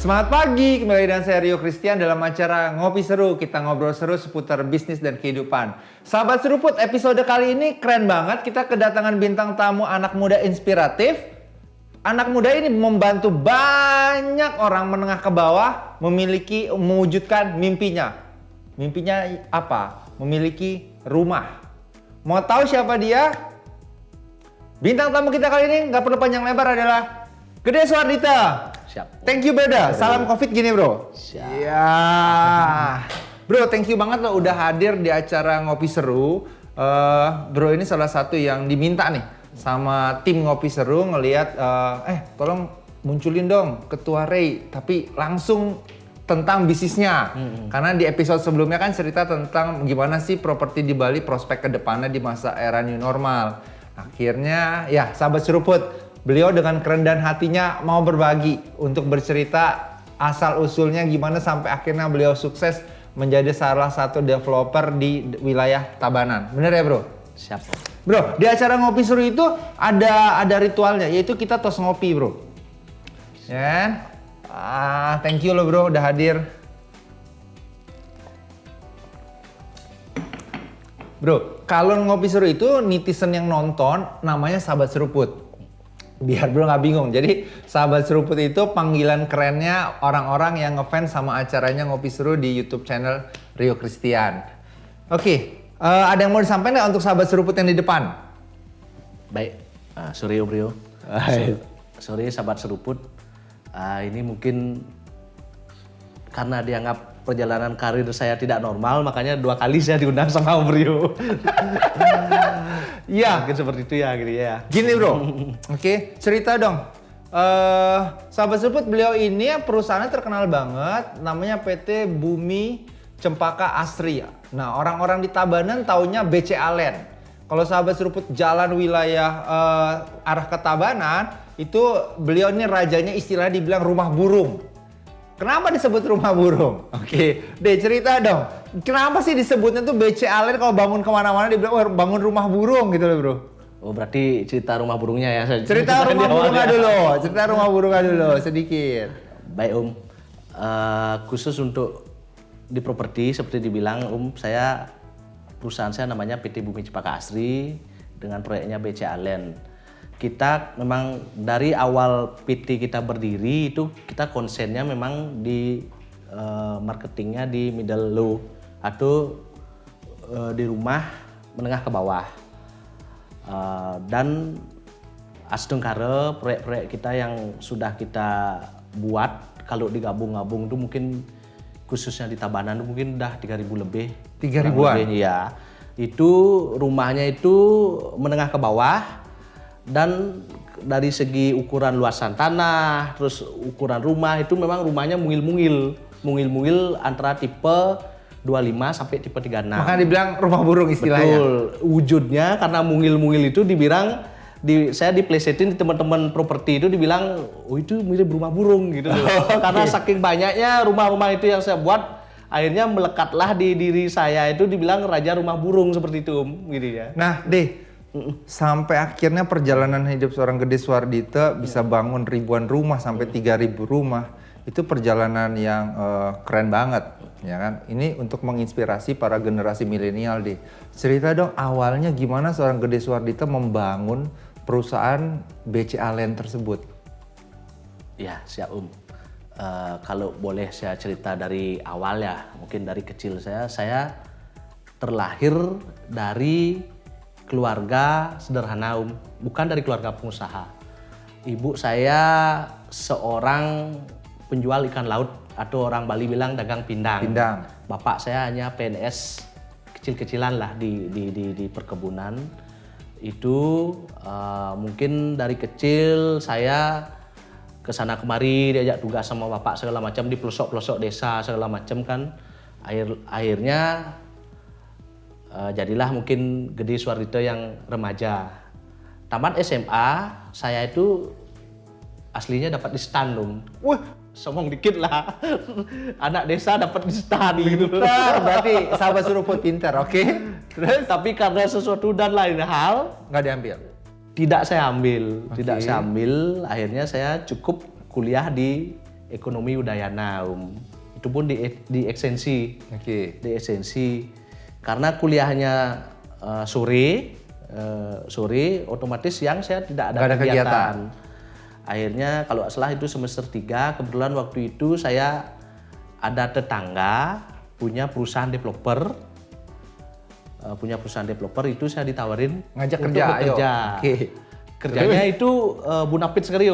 Semangat pagi, kembali dengan saya Rio Christian dalam acara Ngopi Seru. Kita ngobrol seru seputar bisnis dan kehidupan. Sahabat Seruput, episode kali ini keren banget. Kita kedatangan bintang tamu anak muda inspiratif. Anak muda ini membantu banyak orang menengah ke bawah mewujudkan mimpinya. Mimpinya apa? Memiliki rumah. Mau tahu siapa dia? Bintang tamu kita kali ini nggak perlu panjang lebar adalah Gede Suardita. Siap. Thank you Beda. Salam Covid gini bro. Siap. Iya. Bro, thank you banget lo udah hadir di acara Ngopi Seru. Bro ini salah satu yang diminta nih sama tim Ngopi Seru ngelihat, tolong munculin dong Ketua Ray, tapi langsung tentang bisnisnya. Karena di episode sebelumnya kan cerita tentang gimana sih properti di Bali prospek ke depannya di masa era new normal. Akhirnya ya sahabat Seruput, beliau dengan kerendahan hatinya mau berbagi untuk bercerita asal-usulnya gimana sampai akhirnya beliau sukses menjadi salah satu developer di wilayah Tabanan. Bener ya bro? Siap. Bro, di acara Ngopi Seru itu ada ritualnya, yaitu kita tos ngopi bro. Ya, thank you lo bro udah hadir. Bro, kalau Ngopi Seru itu netizen yang nonton namanya Sahabat Seruput. Biar bro nggak bingung. Jadi Sahabat Seruput itu panggilan kerennya orang-orang yang ngefans sama acaranya Ngopi Seru di YouTube channel Rio Christian. Oke, ada yang mau disampaikan nggak untuk Sahabat Seruput yang di depan? Baik, sorry Om Rio. Sorry Sahabat Seruput. Ini mungkin karena dianggap perjalanan karir saya tidak normal, makanya 2 kali saya diundang sama Om Rio. Iya, mungkin seperti itu ya, gitu ya. Gini bro, oke, cerita dong. Sahabat Seruput, beliau ini perusahaannya terkenal banget, namanya PT Bumi Cempaka Asri. Nah, orang-orang di Tabanan taunya BCA Land. Kalau Sahabat Seruput jalan wilayah arah ke Tabanan, itu beliau ini rajanya istilahnya dibilang rumah burung. Kenapa disebut rumah burung? Oke, deh cerita dong. Kenapa sih disebutnya tuh BCA Land kalau bangun kemana-mana dibilang bangun rumah burung gitu loh bro? Oh berarti cerita rumah burungnya ya? Cerita rumah burungnya dulu, cerita rumah burungnya dulu sedikit. Baik Om, khusus untuk di properti seperti dibilang Om, perusahaan saya namanya PT Bumi Cempaka Asri dengan proyeknya BCA Land. Kita memang dari awal PT kita berdiri itu kita konsennya memang di marketingnya di middle low atau di rumah menengah ke bawah. Dan asdengkare proyek-proyek kita yang sudah kita buat kalau digabung-gabung itu mungkin khususnya di Tabanan itu mungkin udah 3.000 lebih. 3.000-an? Ya. Itu rumahnya itu menengah ke bawah. Dan dari segi ukuran luasan tanah, terus ukuran rumah itu memang rumahnya mungil-mungil antara tipe 25 sampai tipe 36. Makanya dibilang rumah burung istilahnya. Betul, wujudnya karena mungil-mungil itu dibilang, saya diplesetin di teman-teman properti itu dibilang, oh itu mirip rumah burung gitu loh. Karena saking banyaknya rumah-rumah itu yang saya buat, akhirnya melekatlah di diri saya itu dibilang raja rumah burung seperti itu, gitu ya. Nah, sampai akhirnya perjalanan hidup seorang Gede Suardita bisa bangun ribuan rumah sampai 3.000 rumah. Itu perjalanan yang keren banget, ya kan? Ini untuk menginspirasi para generasi milenial deh. Cerita dong awalnya gimana seorang Gede Suardita membangun perusahaan BCA Land tersebut. Ya, siap Om. Kalau boleh saya cerita dari awal ya, mungkin dari kecil saya terlahir dari keluarga sederhana Om, bukan dari keluarga pengusaha. Ibu saya seorang penjual ikan laut atau orang Bali bilang dagang pindang. Bapak saya hanya PNS kecil-kecilan lah di perkebunan. Itu mungkin dari kecil saya kesana kemari diajak tugas sama bapak segala macam di pelosok-pelosok desa segala macam kan. Akhirnya jadilah mungkin Gede Suardita yang remaja. Tamat SMA, saya itu aslinya dapat di STAN Om. Wah, sombong dikit lah. Anak desa dapat di STAN gitu. Berarti Sahabat Seruput pintar, oke? Terus? Tapi karena sesuatu dan lain hal, nggak diambil? Tidak saya ambil. Akhirnya saya cukup kuliah di Ekonomi Udayana itu pun di ekstensi. Oke. Di ekstensi karena kuliahnya sore otomatis siang saya tidak Nggak ada ada kegiatan. kegiatan. Akhirnya kalau nggak salah itu semester 3 kebetulan waktu itu saya ada tetangga punya perusahaan developer. Itu saya ditawarin Ngajak untuk kerja, ayo. bekerja. Oke. Kerjanya itu Bunapit sekali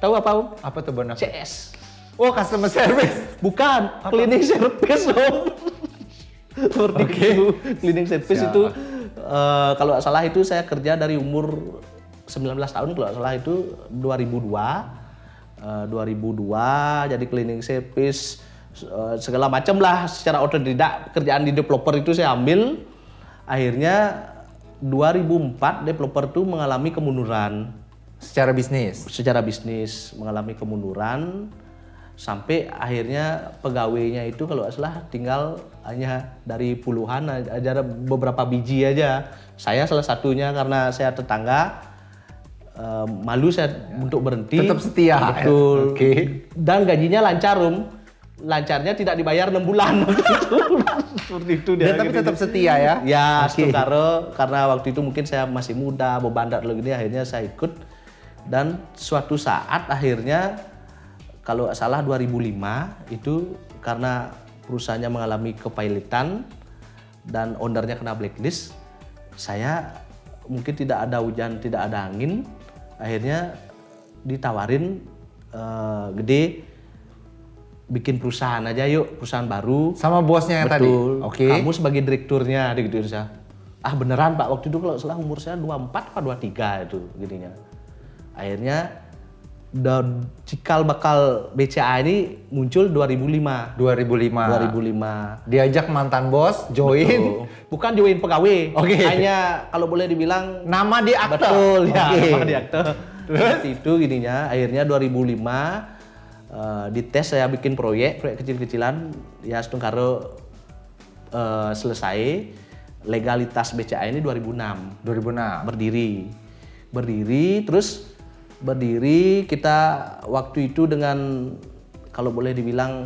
Tahu apa Apa tuh Bonafit? CS. Oh, customer service. Bukan, cleaning service Seperti itu. Cleaning service Siap. itu kalau nggak salah itu saya kerja dari umur 19 tahun kalau nggak salah itu 2002 jadi cleaning service segala macam lah secara otodidak kerjaan di developer itu saya ambil. Akhirnya 2004 developer itu mengalami kemunduran Secara bisnis. mengalami kemunduran sampai akhirnya pegawainya itu kalau nggak salah tinggal hanya dari puluhan aja beberapa biji aja. Saya salah satunya karena saya tetangga malu saya untuk berhenti. Tetap setia. Betul. Oke. Dan gajinya lancar lancarnya tidak dibayar 6 bulan seperti itu dia. Dan tapi tetap setia ya. Ya, Oke. karena waktu itu mungkin saya masih muda, bebandat dulu gini akhirnya saya ikut dan suatu saat akhirnya kalau nggak salah 2005 itu karena perusahaannya mengalami kepailitan dan ownernya kena blacklist, saya mungkin tidak ada hujan, tidak ada angin, akhirnya ditawarin gede bikin perusahaan aja yuk, perusahaan baru. Sama bosnya yang tadi. Betul. Oke. Kamu sebagai direkturnya digituin saya. Ah beneran Pak, waktu itu kalau salah umur saya 24 atau 23 itu gininya. Akhirnya dan cikal bakal BCA ini muncul 2005. 2005. Diajak mantan bos join. Betul. Bukan join pegawai. Oke. Hanya kalau boleh dibilang Nama di akte. betul ya, Oke. nama di akte. Seperti itu gininya. Akhirnya 2005 dites saya bikin proyek kecil-kecilan ya setung karo selesai. Legalitas BCA ini 2006. 2006. Berdiri kita waktu itu dengan kalau boleh dibilang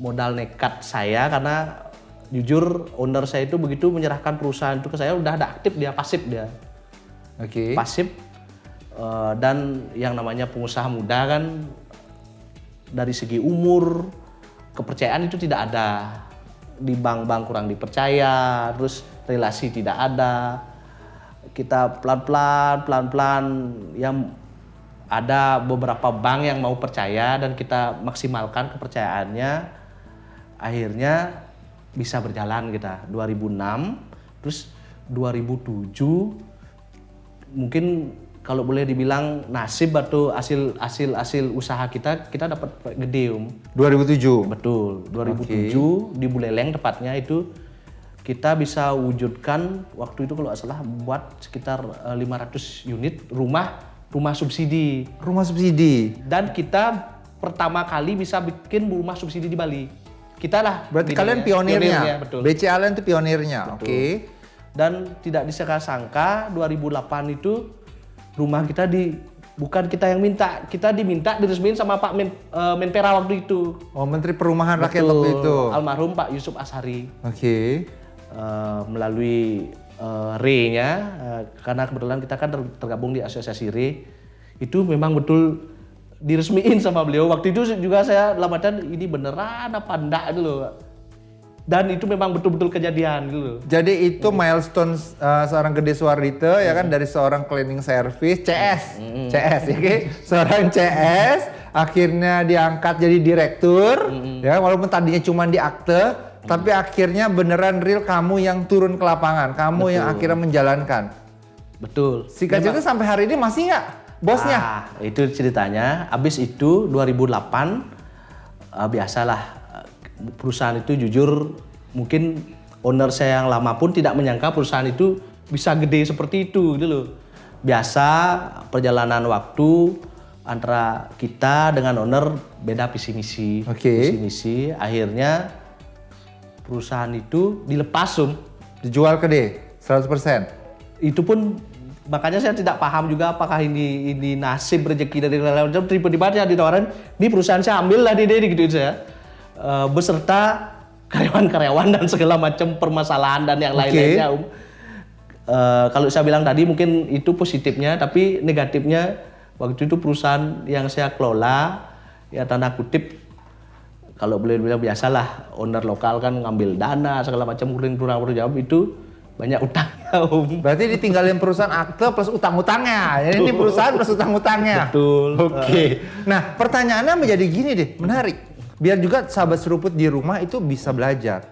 modal nekat saya karena jujur owner saya itu begitu menyerahkan perusahaan itu ke saya udah ada aktif dia pasif dia. Oke. Pasif dan yang namanya pengusaha muda kan dari segi umur kepercayaan itu tidak ada di bank-bank kurang dipercaya terus relasi tidak ada kita pelan-pelan yang ada beberapa bank yang mau percaya dan kita maksimalkan kepercayaannya akhirnya bisa berjalan kita 2006 terus 2007 mungkin kalau boleh dibilang nasib atau hasil usaha kita dapat gede 2007. betul 2007 di Buleleng tepatnya itu kita bisa wujudkan waktu itu kalau nggak salah buat sekitar 500 unit rumah subsidi Rumah subsidi. dan kita pertama kali bisa bikin rumah subsidi di Bali kita lah Berarti gini kalian ya, pionirnya. betul. BCA kalian itu pionirnya. Oke. Dan tidak disangka-sangka 2008 itu rumah kita bukan kita yang minta, kita diminta diresmiin sama Pak Menpera waktu itu. Oh, Menteri Perumahan Rakyat Betul. waktu itu. Almarhum Pak Yusuf Ashari. Oke. Melalui RE-nya, karena kebetulan kita kan tergabung di asosiasi RE, itu memang betul diresmiin sama beliau. Waktu itu juga saya dalam artian ini beneran apa enggak itu loh. Dan itu memang betul-betul kejadian gitu loh. Jadi itu milestone seorang Gede Suardite ya kan dari seorang cleaning service CS. CS ya oke. Seorang CS akhirnya diangkat jadi direktur ya walaupun tadinya cuma di akte tapi akhirnya beneran real kamu yang turun ke lapangan, kamu yang akhirnya menjalankan. Betul. Singkat cerita sampai hari ini masih nggak bosnya? Itu ceritanya. Abis itu 2008 biasalah perusahaan itu jujur mungkin owner saya yang lama pun tidak menyangka perusahaan itu bisa gede seperti itu gitu loh. Biasa perjalanan waktu antara kita dengan owner beda visi misi. Oke. Visi misi akhirnya perusahaan itu dilepas Dijual ke D 100%. itu pun makanya saya tidak paham juga apakah ini nasib rezeki dari relawan. Tiba-tiba saya ditawarin, ini perusahaan saya ambil lah di gitu saya, beserta karyawan-karyawan dan segala macam permasalahan dan yang lain-lainnya. Kalau saya bilang tadi mungkin itu positifnya, tapi negatifnya waktu itu perusahaan yang saya kelola, ya tanda kutip, kalau boleh bilang biasalah, owner lokal kan ngambil dana segala macam kurang jawab itu banyak utangnya Berarti ditinggalin perusahaan akte plus utang-utangnya. Jadi ini perusahaan plus utang-utangnya. Betul. Oke. Nah pertanyaannya menjadi gini deh, menarik. Biar juga sahabat seruput di rumah itu bisa belajar.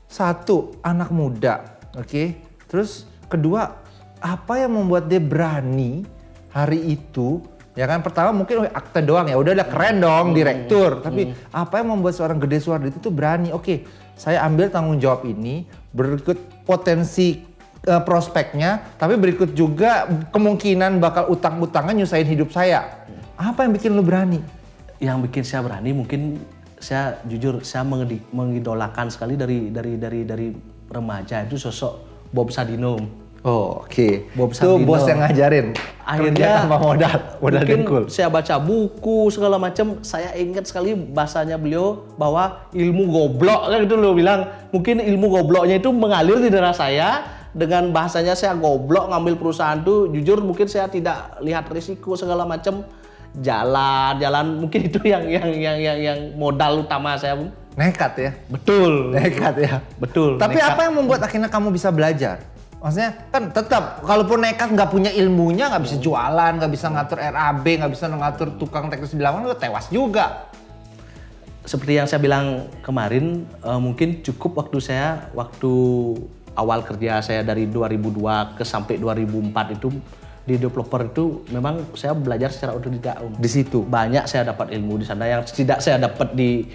Satu, anak muda, oke. Terus kedua, apa yang membuat dia berani hari itu? Ya kan pertama mungkin akte doang ya udah keren dong direktur. Tapi apa yang membuat seorang Gede Suwardi itu berani? Oke, saya ambil tanggung jawab ini, berikut potensi prospeknya, tapi berikut juga kemungkinan bakal utang-utangan nyusahin hidup saya. Apa yang bikin lu berani? Yang bikin saya berani mungkin saya jujur saya mengidolakan sekali dari remaja itu sosok Bob Sadino. Oh, oke. Bob Itu Sadino. bos yang ngajarin. Akhirnya tanpa modal mungkin dengkul. saya baca buku segala macam, saya ingat sekali bahasanya beliau bahwa ilmu goblok kan gitu loh bilang. Mungkin ilmu gobloknya itu mengalir di darah saya dengan bahasanya saya goblok ngambil perusahaan tuh jujur mungkin saya tidak lihat risiko segala macam. Jalan mungkin itu yang modal utama saya. Nekat ya. Betul. Nekat ya. Betul. Tapi nekat. apa yang membuat akhirnya kamu bisa belajar? Maksudnya kan tetap kalaupun nekat nggak punya ilmunya nggak bisa jualan, nggak bisa ngatur RAB, nggak bisa ngatur tukang teknis di lapangan, tewas juga. Seperti yang saya bilang kemarin, mungkin cukup waktu awal kerja saya dari 2002 ke sampai 2004 itu di developer itu memang saya belajar secara otodidak. Di situ banyak saya dapat ilmu di sana yang tidak saya dapat di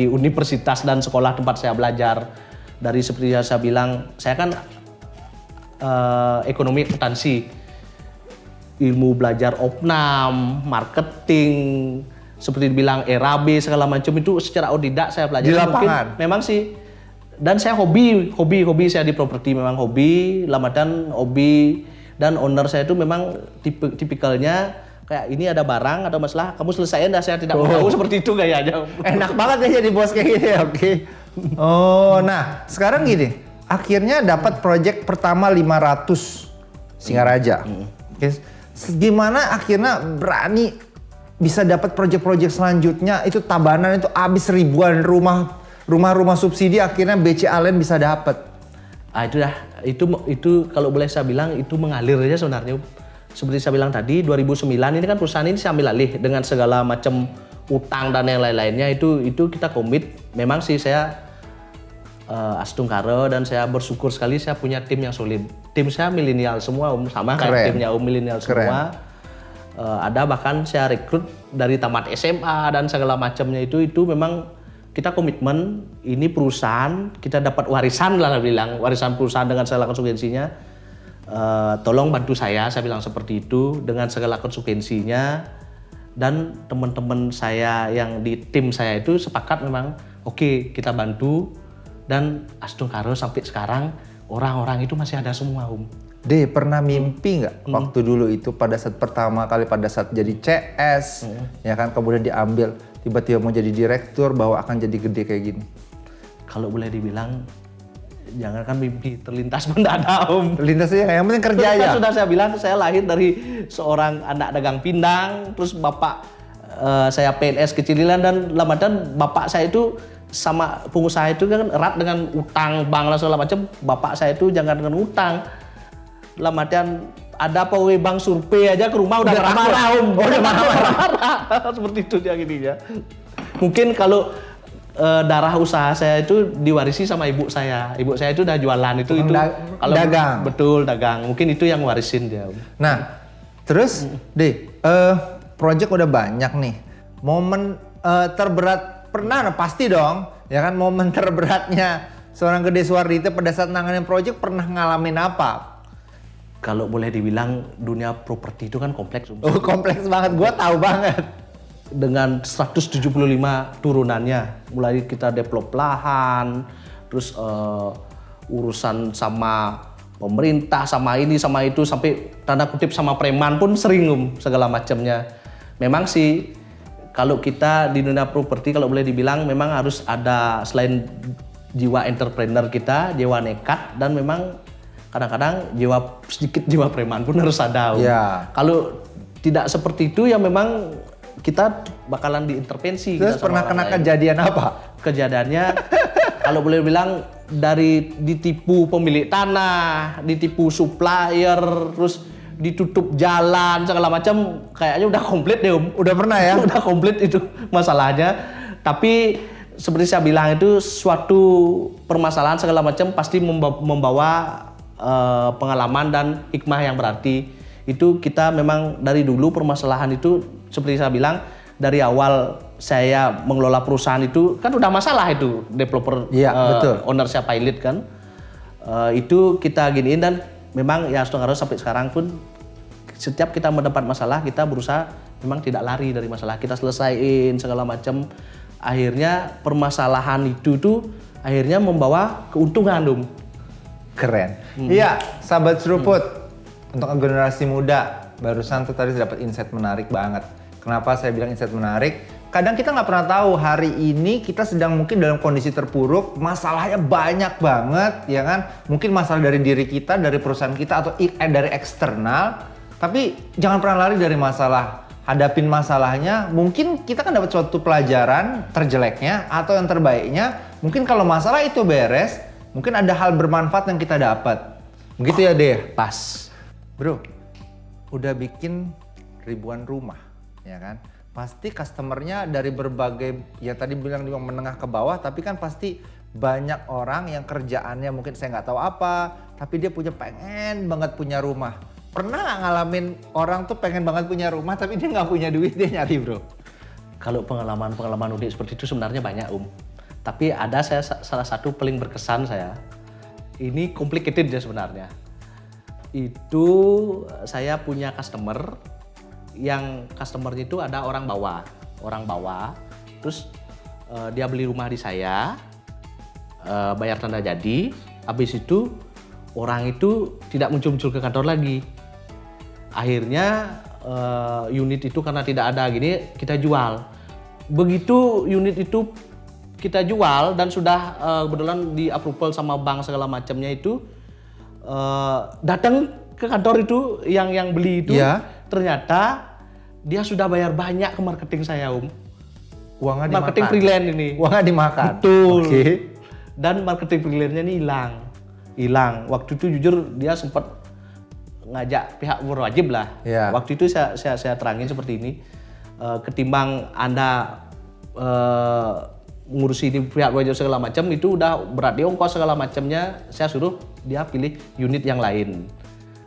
universitas dan sekolah tempat saya belajar. Dari seperti yang saya bilang, saya kan ekonomi akuntansi, ilmu belajar opnam, marketing, seperti dibilang RAB segala macam itu secara otodidak saya belajar. Di lapangan. Mungkin memang sih. Dan saya hobi saya di properti memang hobi, lamatan hobi, dan owner saya itu memang tipikalnya kayak ini ada barang, ada masalah, kamu selesaiin dah, saya tidak mau tahu seperti itu gayanya. enak banget ya jadi bos kayak gini ya, oke. Oh, nah sekarang gini. Akhirnya dapat proyek pertama 500 Singaraja. Oke. Gimana akhirnya berani bisa dapat proyek-proyek selanjutnya? Itu Tabanan itu habis ribuan rumah subsidi akhirnya BC Allen bisa dapat. Itu kalau boleh saya bilang itu mengalir aja sebenarnya. Seperti saya bilang tadi 2009 ini kan perusahaan ini saya ambil alih dengan segala macam utang dan yang lain-lainnya itu kita komit. Memang sih saya Astungkara dan saya bersyukur sekali saya punya tim yang solid. Tim saya milenial semua sama kayak timnya milenial semua. Ada bahkan saya rekrut dari tamat SMA dan segala macamnya itu memang kita komitmen ini perusahaan kita dapat warisan lah bilang warisan perusahaan dengan segala konsekuensinya. Tolong bantu saya bilang seperti itu dengan segala konsekuensinya dan teman-teman saya yang di tim saya itu sepakat memang oke, kita bantu. Dan Astungkara sampai sekarang orang-orang itu masih ada semua Pernah mimpi nggak waktu dulu itu pada saat pertama kali pada saat jadi CS ya kan kemudian diambil tiba-tiba mau jadi direktur bahwa akan jadi gede kayak gini? Kalau boleh dibilang jangankan mimpi terlintas mendadak Terlintas aja yang penting kerja aja. Sudah saya bilang saya lahir dari seorang anak dagang pindang terus bapak saya PNS kecililan dan lamatan bapak saya itu sama pengusaha itu kan erat dengan utang bank dan segala macam. Bapak saya itu jangan dengan utang. Lamatan ada pegawai bank survei aja ke rumah udah marah udah marah seperti itu dia gini ya. Mungkin kalau darah usaha saya itu diwarisi sama ibu saya. Ibu saya itu udah jualan itu kalau dagang. Betul dagang. Mungkin itu yang warisin dia. Nah, terus project udah banyak nih. Momen terberat pernah pasti dong, ya kan momen terberatnya seorang Gede Suwardi itu pada saat nanganin proyek pernah ngalamin apa? Kalau boleh dibilang dunia properti itu kan kompleks. Oh kompleks banget, gua tahu banget. Dengan 175 turunannya, mulai kita develop lahan, terus urusan sama pemerintah sama ini sama itu sampai tanda kutip sama preman pun sering segala macamnya. Memang sih kalau kita di dunia properti kalau boleh dibilang memang harus ada selain jiwa entrepreneur kita, jiwa nekat dan memang kadang-kadang sedikit jiwa preman pun harus ada. Iya. Kalau tidak seperti itu ya memang kita bakalan diintervensi. Terus pernah kena kejadian apa? Kejadiannya kalau boleh bilang dari ditipu pemilik tanah, ditipu supplier, terus ditutup jalan segala macam, kayaknya udah komplit deh Udah pernah ya? Udah komplit itu masalahnya. Tapi seperti saya bilang itu suatu permasalahan segala macam pasti membawa pengalaman dan hikmah yang berarti. Itu kita memang dari dulu permasalahan itu seperti saya bilang dari awal saya mengelola perusahaan itu kan udah masalah itu developer, betul. ownership pilot kan, itu kita giniin dan memang ya harus sampai sekarang pun setiap kita mendapat masalah kita berusaha memang tidak lari dari masalah, kita selesaiin segala macam. Akhirnya permasalahan itu tuh akhirnya membawa keuntungan Keren. Iya, sahabat seruput untuk generasi muda barusan tuh tadi dapat insight menarik banget. Kenapa saya bilang insight menarik? Kadang kita nggak pernah tahu hari ini kita sedang mungkin dalam kondisi terpuruk, masalahnya banyak banget, ya kan? Mungkin masalah dari diri kita, dari perusahaan kita, atau dari eksternal. Tapi jangan pernah lari dari masalah. Hadapin masalahnya, mungkin kita kan dapat suatu pelajaran terjeleknya atau yang terbaiknya. Mungkin kalau masalah itu beres, mungkin ada hal bermanfaat yang kita dapat. Begitu ya deh. Pas. Bro, udah bikin ribuan rumah, ya kan? Pasti customernya dari berbagai, ya tadi bilang juga menengah ke bawah, tapi kan pasti banyak orang yang kerjaannya mungkin saya nggak tahu apa, tapi dia pengen banget punya rumah. Pernah nggak ngalamin orang tuh pengen banget punya rumah, tapi dia nggak punya duit, dia nyari bro? Kalau pengalaman unik seperti itu sebenarnya banyak tapi ada salah satu paling berkesan saya. Ini complicated ya sebenarnya. Itu saya punya customer yang customernya itu ada orang bawah, terus dia beli rumah di saya, bayar tanda jadi, habis itu orang itu tidak muncul-muncul ke kantor lagi. Akhirnya unit itu karena tidak ada gini kita jual. Begitu unit itu kita jual dan sudah kebetulan di approval sama bank segala macamnya itu, datang ke kantor itu yang beli itu, ternyata dia sudah bayar banyak ke marketing saya Uangnya dimakan? Marketing freelance ini. Uangnya dimakan? Betul. Okay. Dan marketing freelance-nya ini hilang. Waktu itu jujur dia sempat ngajak pihak berwajib lah. Yeah. Waktu itu saya terangin seperti ini, ketimbang Anda ngurusi di pihak berwajib segala macam itu udah berat di ongkos segala macamnya, saya suruh dia pilih unit yang lain.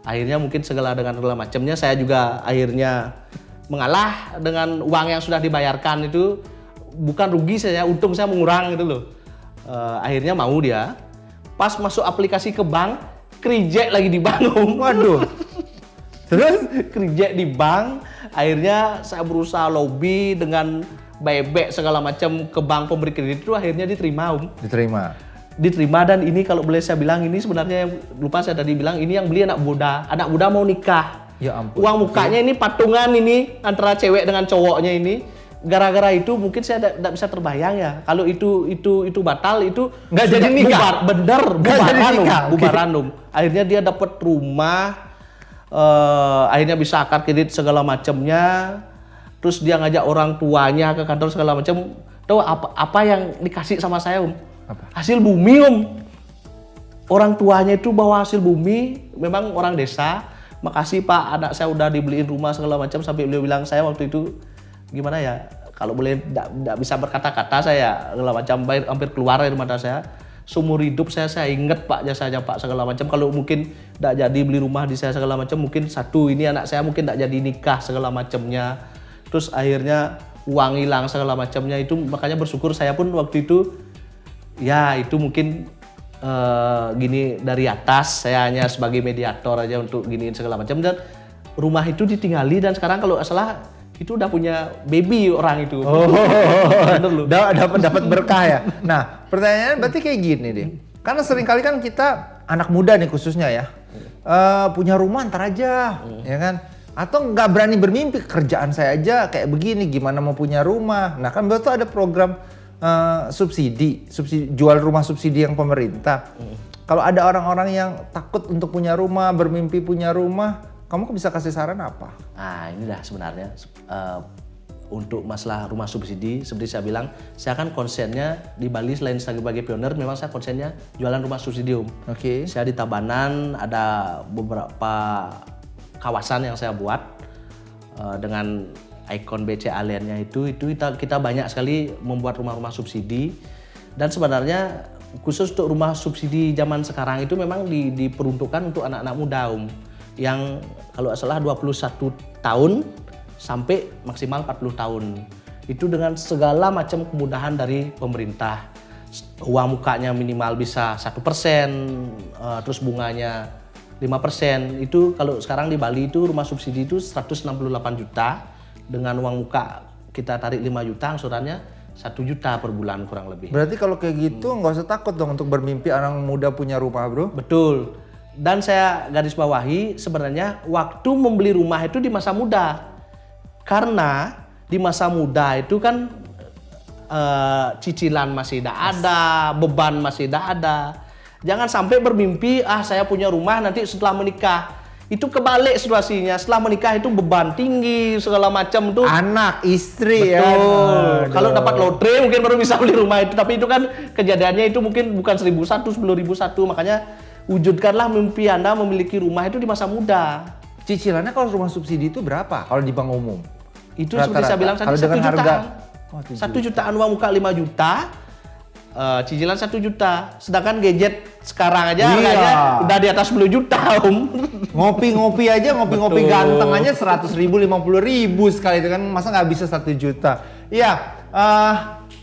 Akhirnya mungkin segala macamnya saya juga akhirnya mengalah dengan uang yang sudah dibayarkan itu, bukan rugi saya, untung saya mengurang gitu loh. Akhirnya mau dia, pas masuk aplikasi ke bank, reject lagi di bank. Waduh. Terus reject di bank, akhirnya saya berusaha lobby dengan bebek segala macam ke bank pemberi kredit itu, akhirnya diterima Diterima dan ini kalau boleh saya bilang ini sebenarnya yang lupa saya tadi bilang, ini yang beli anak muda mau nikah. Ya ampun. Uang mukanya ini patungan ini antara cewek dengan cowoknya ini. Gara-gara itu mungkin saya tidak bisa terbayang ya. Kalau itu batal itu nggak jadi nikah. Bubaran. Akhirnya dia dapat rumah, akhirnya bisa akad kredit segala macamnya. Terus dia ngajak orang tuanya ke kantor segala macam. Tahu apa yang dikasih sama saya Apa? Hasil bumi Orang tuanya itu bawa hasil bumi, memang orang desa. Makasih Pak, anak saya udah dibeliin rumah segala macam, sampai beliau bilang saya waktu itu gimana ya, kalau boleh tidak bisa berkata-kata saya segala macam, hampir keluar dari mata saya. Seumur hidup saya ingat Pak jasanya Pak segala macam. Kalau mungkin tidak jadi beli rumah di saya segala macam, mungkin satu ini anak saya mungkin tidak jadi nikah segala macamnya. Terus akhirnya uang hilang segala macamnya itu, makanya bersyukur saya pun waktu itu ya itu mungkin gini dari atas, saya hanya sebagai mediator aja untuk giniin segala macam, dan rumah itu ditinggali dan sekarang kalau salah itu udah punya baby orang itu. Dapat berkah ya. Nah, pertanyaannya berarti kayak gini deh. Karena seringkali kan kita anak muda nih khususnya ya, punya rumah ntar aja, ya kan? Atau nggak berani bermimpi, kerjaan saya aja kayak begini, gimana mau punya rumah? Nah kan betul ada program subsidi jual rumah subsidi yang pemerintah. Kalau ada orang-orang yang takut untuk punya rumah, bermimpi punya rumah, kamu bisa kasih saran apa? Nah ini dah sebenarnya untuk masalah rumah subsidi, seperti saya bilang, saya kan konsennya di Bali selain sebagai pionir, memang saya konsennya jualan rumah subsidi. Oke. Saya di Tabanan ada beberapa kawasan yang saya buat dengan ikon BCA Land-nya itu kita banyak sekali membuat rumah-rumah subsidi, dan sebenarnya khusus untuk rumah subsidi zaman sekarang itu memang diperuntukkan untuk anak-anak muda yang kalau salah 21 tahun sampai maksimal 40 tahun. Itu dengan segala macam kemudahan dari pemerintah. Uang mukanya minimal bisa 1%, terus bunganya 5%. Itu kalau sekarang di Bali itu rumah subsidi itu 168 juta. Dengan uang muka kita tarik 5 juta, angsurannya 1 juta per bulan kurang lebih. Berarti kalau kayak gitu nggak usah takut dong untuk bermimpi orang muda punya rumah, bro? Betul. Dan saya garis bawahi sebenarnya waktu membeli rumah itu di masa muda. Karena di masa muda itu kan cicilan masih tidak ada, beban masih tidak ada. Jangan sampai bermimpi, saya punya rumah nanti setelah menikah. Itu kebalik situasinya, setelah menikah itu beban tinggi, segala macam tuh. Anak, istri. Betul. Ya. Kalau dapat lotre mungkin baru bisa beli rumah itu. Tapi itu kan kejadiannya itu mungkin bukan 1.001, 10.001. Makanya wujudkanlah mimpi Anda memiliki rumah itu di masa muda. Cicilannya kalau rumah subsidi itu berapa kalau di bank umum? Itu seperti saya bilang tadi 1 jutaan. 1 jutaan uang muka 5 juta, cicilan 1 juta. Sedangkan gadget sekarang aja harganya udah di atas 10 juta, Ngopi-ngopi aja, ngopi-ngopi ganteng aja 100.000, 50.000 sekali itu kan, masa nggak bisa 1 juta? Iya,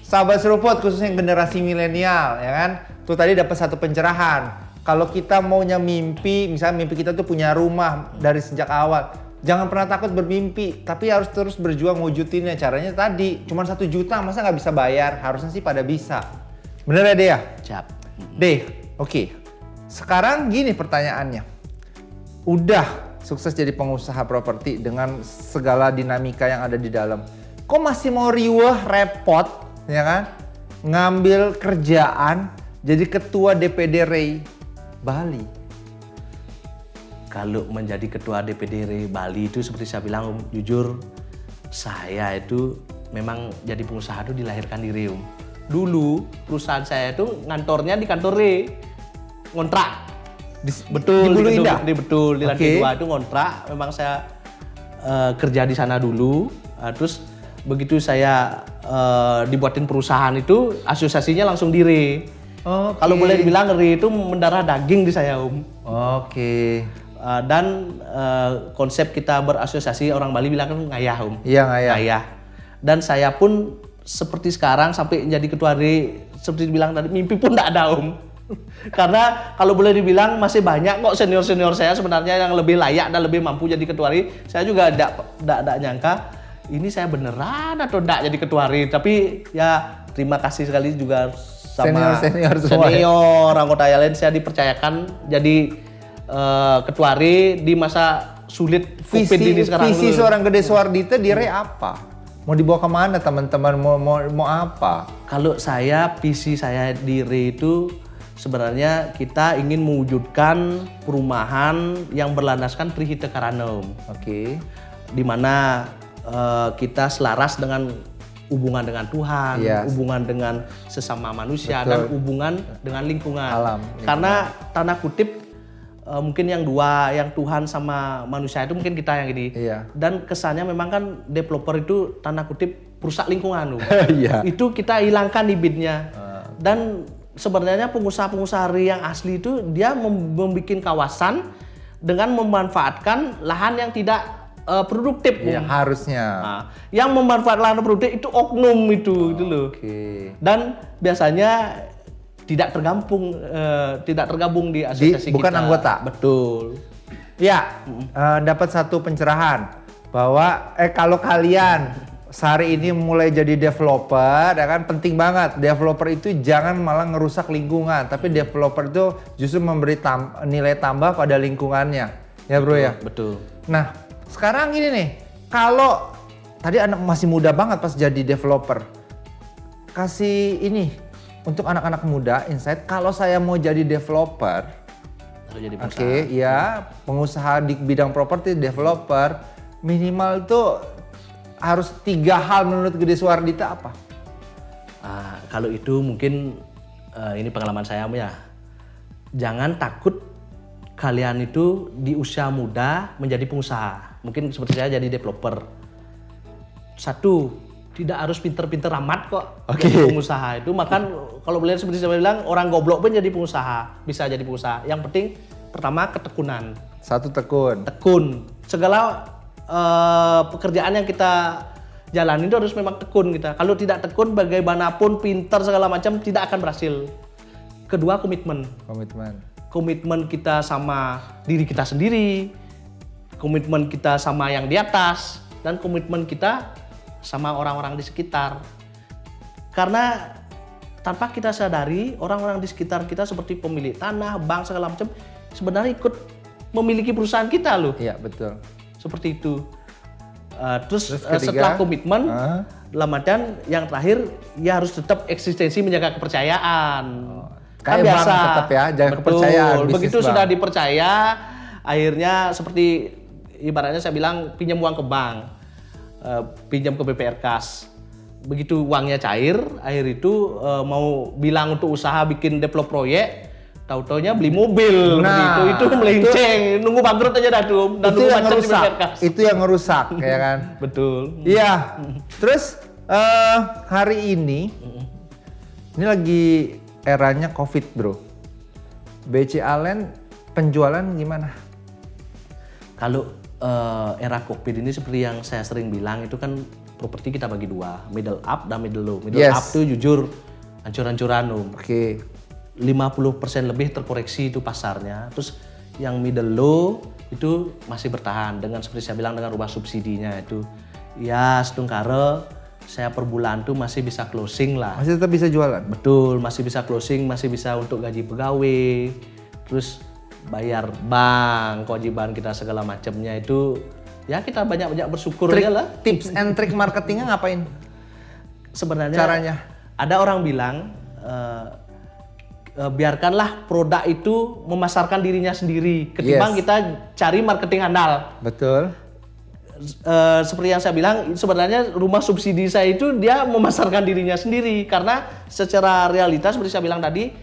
sahabat seruput khususnya generasi milenial, ya kan? Tuh tadi dapat satu pencerahan. Kalau kita maunya mimpi, misalnya mimpi kita tuh punya rumah dari sejak awal, jangan pernah takut bermimpi, tapi harus terus berjuang wujudinnya. Caranya tadi, cuma 1 juta, masa nggak bisa bayar? Harusnya sih pada bisa. Bener ya, Dea? Siap. Deh, oke. Sekarang gini pertanyaannya. Udah sukses jadi pengusaha properti dengan segala dinamika yang ada di dalam. Kok masih mau riweh, repot, ya kan? Ngambil kerjaan jadi ketua DPD REI Bali. Kalau menjadi ketua DPD REI Bali itu seperti saya bilang, jujur saya itu memang jadi pengusaha itu dilahirkan di REI. Dulu perusahaan saya itu ngantornya di kantor REI, ngontrak. Betul, di Bulu Indah? Betul, di lantai 2 itu ngontrak. Memang saya kerja di sana dulu. Terus begitu saya dibuatin perusahaan itu, asosiasinya langsung di REI. Kalau boleh dibilang REI itu mendarah daging di saya, Oke. Dan konsep kita berasosiasi orang Bali bilang kan ngayah, Iya, ngayah. Ngayah. Dan saya pun seperti sekarang sampai jadi ketua REI, seperti dibilang tadi, mimpi pun tidak ada, Karena kalau boleh dibilang masih banyak kok senior-senior saya sebenarnya yang lebih layak dan lebih mampu jadi ketua REI. Saya juga tidak nyangka ini saya beneran atau tidak jadi ketua REI. Tapi ya terima kasih sekali juga sama senior anggota yang lain, saya dipercayakan jadi ketua REI di masa sulit COVID ini sekarang. Visi seorang Gede Suardita di REI apa? Mau dibawa kemana teman-teman? Mau apa? Kalau saya, visi saya di REI itu sebenarnya kita ingin mewujudkan perumahan yang berlandaskan Trihita Karana. Oke. Di mana kita selaras dengan hubungan dengan Tuhan, hubungan dengan sesama manusia, dan hubungan dengan lingkungan. Alam. Karena tanda kutip mungkin yang dua, yang Tuhan sama manusia itu mungkin kita yang ini. Dan kesannya memang kan developer itu tanda kutip perusak lingkungan. Itu kita hilangkan bibitnya. Dan sebenarnya pengusaha-pengusaha REI yang asli itu dia membuat kawasan dengan memanfaatkan lahan yang tidak produktif. Harusnya. Nah, yang memanfaatkan lahan produktif itu oknum itu, gitu loh. Dan biasanya tidak tergabung di asosiasi kita. Bukan anggota. Betul. Ya, dapat satu pencerahan bahwa kalau kalian sehari ini mulai jadi developer, ya kan penting banget. Developer itu jangan malah ngerusak lingkungan, tapi developer itu justru memberi nilai tambah pada lingkungannya. Ya bro ya? Betul. Nah, sekarang gini nih, kalau tadi anak masih muda banget pas jadi developer, kasih ini untuk anak-anak muda insight, kalau saya mau jadi developer, Harus jadi pengusaha. oke, ya pengusaha di bidang properti, developer, minimal tuh harus 3 hal menurut Gede Suardita apa? Kalau itu mungkin ini pengalaman saya ya. Jangan takut kalian itu di usia muda menjadi pengusaha. Mungkin seperti saya jadi developer. Satu, tidak harus pinter-pinter amat kok jadi pengusaha itu. Makan kalau beliau seperti saya bilang, orang goblok pun jadi pengusaha, bisa jadi pengusaha. Yang penting pertama ketekunan. Satu tekun. Tekun. Segala pekerjaan yang kita jalani itu harus memang tekun kita. Kalau tidak tekun, bagaimanapun pintar segala macam tidak akan berhasil. Kedua, komitmen. Komitmen kita sama diri kita sendiri, komitmen kita sama yang di atas, dan komitmen kita sama orang-orang di sekitar. Karena tanpa kita sadari, orang-orang di sekitar kita seperti pemilik tanah, bank segala macam sebenarnya ikut memiliki perusahaan kita loh. Iya betul. Seperti itu. Terus ketiga, setelah komitmen, dalam artian yang terakhir ya harus tetap eksistensi menjaga kepercayaan. Kayak bank tetap ya, jaga kepercayaan. Begitu sudah dipercaya, akhirnya seperti ibaratnya saya bilang pinjam uang ke bank, pinjam ke BPR Kas. Begitu uangnya cair, akhir itu mau bilang untuk usaha bikin develop proyek, tahu-taunya beli mobil, nah, itu melenceng, nunggu bangkrut aja dah tuh, dan itu nunggu yang macet di ngerusak, BPR Kas. itu yang ngerusak, ya kan? Betul. Iya. Terus hari ini lagi eranya COVID bro. BC Allen penjualan gimana? Kalau era COVID ini seperti yang saya sering bilang itu kan properti kita bagi dua, middle up dan middle low. Middle up tuh jujur hancur-hancuran Oke. 50% lebih terkoreksi itu pasarnya. Terus yang middle low itu masih bertahan dengan seperti saya bilang dengan rumah subsidinya itu. Ya setungkara saya per bulan tuh masih bisa closing lah. Masih tetap bisa jualan? Betul, masih bisa closing, masih bisa untuk gaji pegawai. Terus bayar bank, kewajiban kita segala macamnya itu ya kita banyak-banyak bersyukur aja lah. Tips and trick marketingnya ngapain? Sebenarnya caranya ada orang bilang biarkanlah produk itu memasarkan dirinya sendiri ketimbang kita cari marketing handal. Betul. Seperti yang saya bilang sebenarnya rumah subsidi saya itu dia memasarkan dirinya sendiri karena secara realitas seperti saya bilang tadi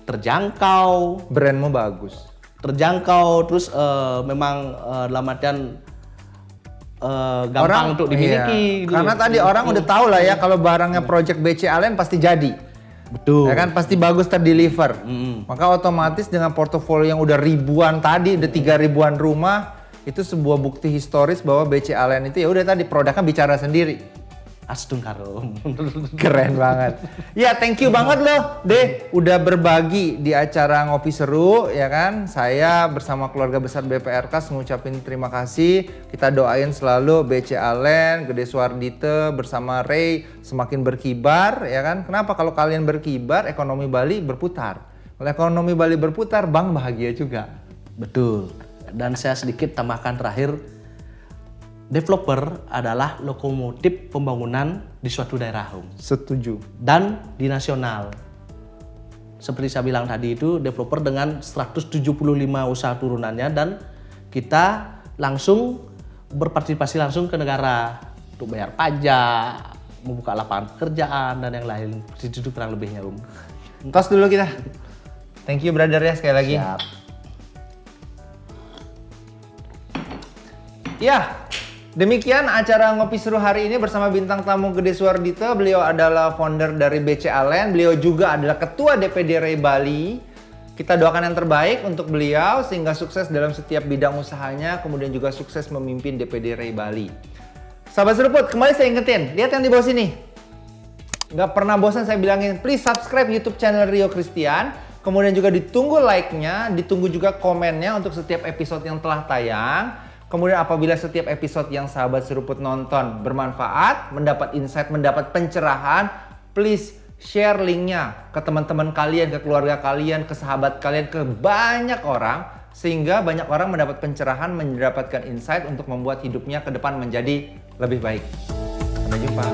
terjangkau. Brandmu bagus. Terjangkau terus memang dalam artian gampang untuk dimiliki. Gitu. Karena tadi orang udah tahu lah ya kalau barangnya Project BC Allen pasti jadi. Betul. Ya kan pasti bagus terdeliver. Maka otomatis dengan portofolio yang udah ribuan tadi, udah 3.000-an rumah, itu sebuah bukti historis bahwa BC Allen itu ya udah tadi produknya bicara sendiri. Astungkaro. Keren banget. Ya thank you banget loh deh udah berbagi di acara Ngopi Seru ya kan. Saya bersama keluarga besar BPR Kas ngucapin terima kasih. Kita doain selalu BC Allen, Gede Suardita bersama Ray semakin berkibar ya kan. Kenapa? Kalau kalian berkibar ekonomi Bali berputar. Kalau ekonomi Bali berputar bank bahagia juga. Betul. Dan saya sedikit tambahkan terakhir, developer adalah lokomotif pembangunan di suatu daerah. Setuju. Dan di nasional. Seperti saya bilang tadi itu developer dengan 175 usaha turunannya dan kita langsung berpartisipasi langsung ke negara untuk bayar pajak, membuka lapangan pekerjaan dan yang lain. Itu kurang lebihnya Tos dulu kita. Thank you brother ya sekali lagi. Siap. Ya, demikian acara Ngopi Seru hari ini bersama bintang tamu Gede Suardita. Beliau adalah founder dari BC Allen. Beliau juga adalah ketua DPD Ray Bali. Kita doakan yang terbaik untuk beliau sehingga sukses dalam setiap bidang usahanya, kemudian juga sukses memimpin DPD Ray Bali. Sahabat Seruput, kembali saya ingetin, lihat yang di bawah sini. Nggak pernah bosan saya bilangin, please subscribe YouTube channel Rio Christian. Kemudian juga ditunggu like-nya, ditunggu juga komennya untuk setiap episode yang telah tayang. Kemudian apabila setiap episode yang sahabat seruput nonton bermanfaat, mendapat insight, mendapat pencerahan, please share linknya ke teman-teman kalian, ke keluarga kalian, ke sahabat kalian, ke banyak orang. Sehingga banyak orang mendapat pencerahan, mendapatkan insight untuk membuat hidupnya ke depan menjadi lebih baik. Sampai jumpa.